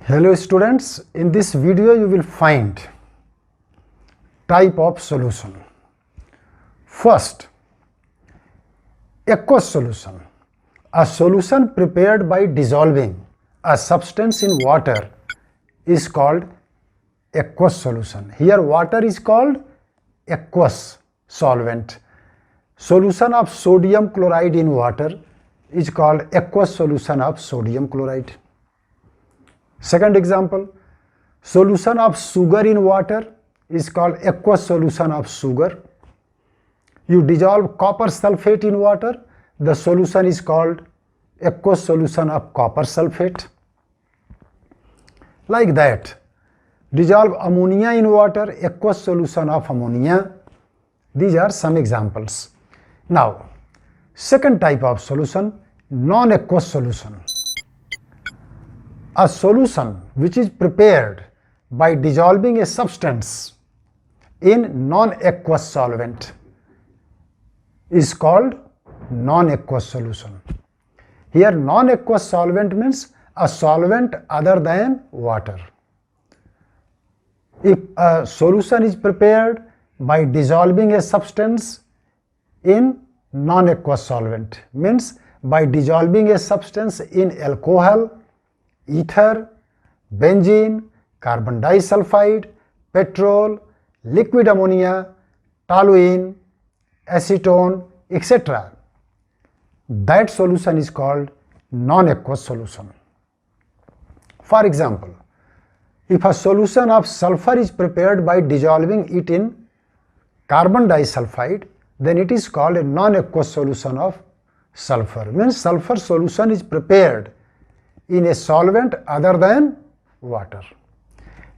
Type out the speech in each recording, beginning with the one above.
Hello students, in this video you will find type of solution. First, aqueous solution. A solution prepared by dissolving a substance in water is called aqueous solution. Here water is called aqueous solvent. Solution of sodium chloride in water is called aqueous solution of sodium chloride. Second example, solution of sugar in water is called aqueous solution of sugar. You dissolve copper sulfate in water, the solution is called aqueous solution of copper sulfate. Like that, dissolve ammonia in water, aqueous solution of ammonia. These are some examples. Now, second type of solution, non-aqueous solution. A solution which is prepared by dissolving a substance in non-aqueous solvent is called non-aqueous solution. Here non-aqueous solvent means a solvent other than water. If a solution is prepared by dissolving a substance in non-aqueous solvent, means by dissolving a substance in alcohol, ether, benzene, carbon disulfide, petrol, liquid ammonia, toluene, acetone, etc. That solution is called non-aqueous solution. For example, if a solution of sulfur is prepared by dissolving it in carbon disulfide, then it is called a non-aqueous solution of sulfur. Means sulfur solution is prepared in a solvent other than water.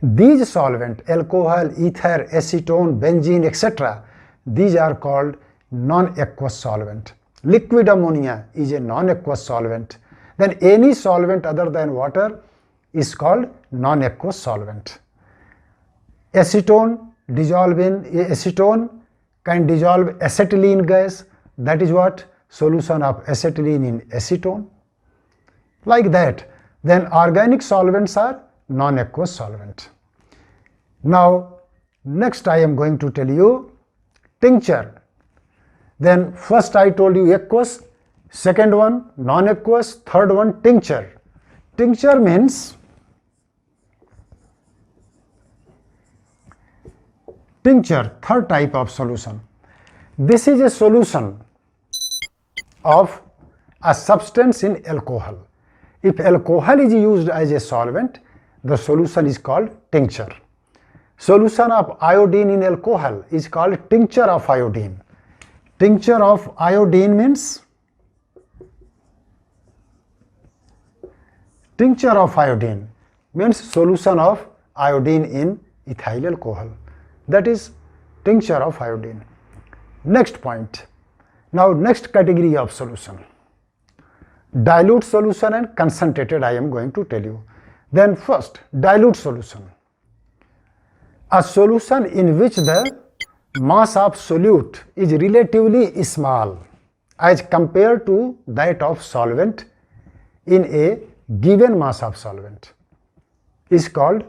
These solvent, alcohol, ether, acetone, benzene, etc., these are called non-aqueous solvent. Liquid ammonia is a non-aqueous solvent. Then any solvent other than water is called non-aqueous solvent. Acetone can dissolve acetylene gas. That is what solution of acetylene in acetone. Like that, then organic solvents are non-aqueous solvent. Now, next I am going to tell you tincture. Then first I told you aqueous, second one non-aqueous, third one tincture. Tincture means third type of solution. This is a solution of a substance in alcohol. If alcohol is used as a solvent, the solution is called tincture. Solution of iodine in alcohol is called tincture of iodine. Tincture of iodine means solution of iodine in ethyl alcohol. That is tincture of iodine. Next point. Now next category of solution. Dilute solution and concentrated I am going to tell you. Then first, dilute solution. A solution in which the mass of solute is relatively small as compared to that of solvent in a given mass of solvent is called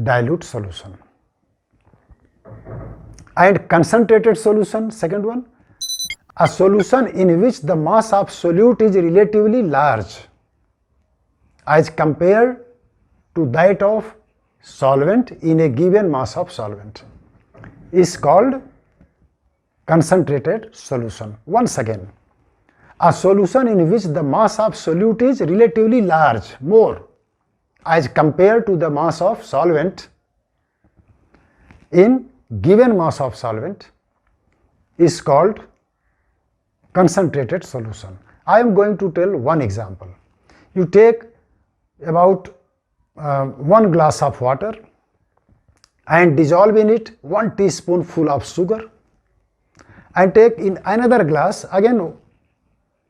dilute solution. And concentrated solution, second one, a solution in which the mass of solute is relatively large as compared to that of solvent in a given mass of solvent is called concentrated solution. Once again, a solution in which the mass of solute is relatively large, more, as compared to the mass of solvent in given mass of solvent is called concentrated solution. I am going to tell one example. You take about 1 glass of water and dissolve in it 1 teaspoonful of sugar, and take in another glass again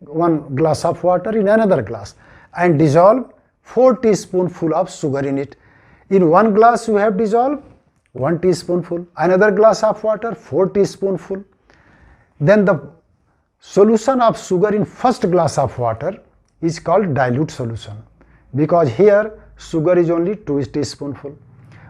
1 glass of water in another glass and dissolve 4 teaspoonful of sugar in it. In 1 glass you have dissolved 1 teaspoonful, another glass of water 4 teaspoonful. Then the solution of sugar in first glass of water is called dilute solution, because here sugar is only 2 teaspoonful.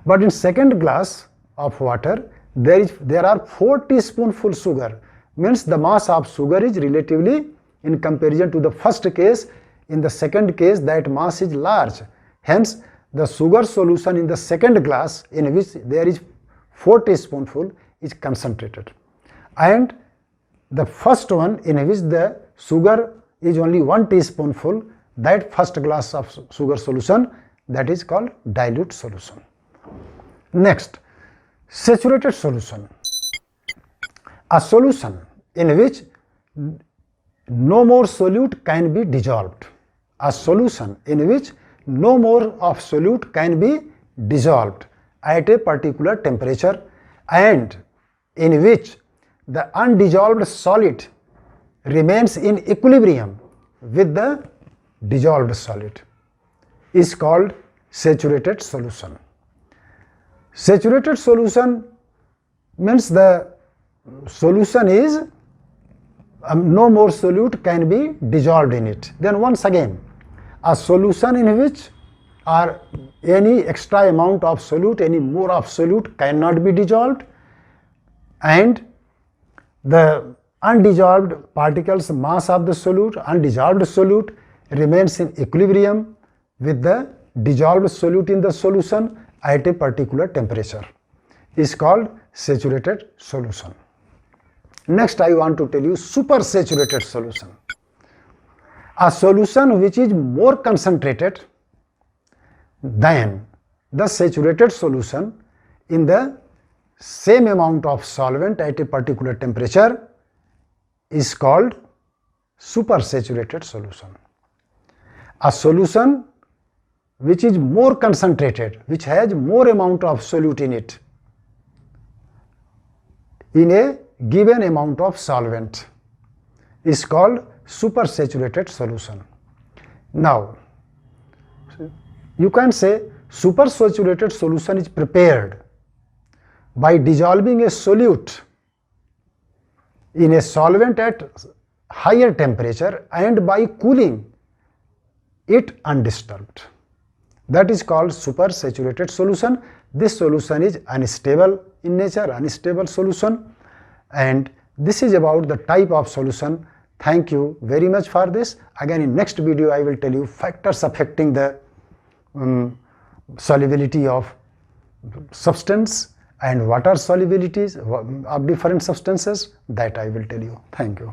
But in second glass of water, there are 4 teaspoonful sugar. Means the mass of sugar is relatively, in comparison to the first case, in the second case that mass is large. Hence, the sugar solution in the second glass, in which there is 4 teaspoonful, is concentrated. And the first one, in which the sugar is only 1 teaspoonful, that first glass of sugar solution, that is called dilute solution. Next, saturated solution. A solution in which no more solute can be dissolved. A solution in which no more of solute can be dissolved at a particular temperature, and in which the undissolved solid remains in equilibrium with the dissolved solid, is called saturated solution. Saturated solution means the solution is no more solute can be dissolved in it. Then once again, a solution in which or any extra amount of solute, any more of solute cannot be dissolved, and the undissolved particles mass of the solute, undissolved solute remains in equilibrium with the dissolved solute in the solution at a particular temperature, is called saturated solution. Next, I want to tell you supersaturated solution. A solution which is more concentrated than the saturated solution in the same amount of solvent at a particular temperature is called supersaturated solution. A solution which is more concentrated, which has more amount of solute in it in a given amount of solvent, is called supersaturated solution. Now, you can say supersaturated solution is prepared by dissolving a solute in a solvent at higher temperature and by cooling it undisturbed. That is called supersaturated solution. This solution is unstable in nature, unstable solution, and this is about the type of solution. Thank you very much for this. Again, in next video I will tell you factors affecting the solubility of substance and water solubilities of different substances, that I will tell you. Thank you.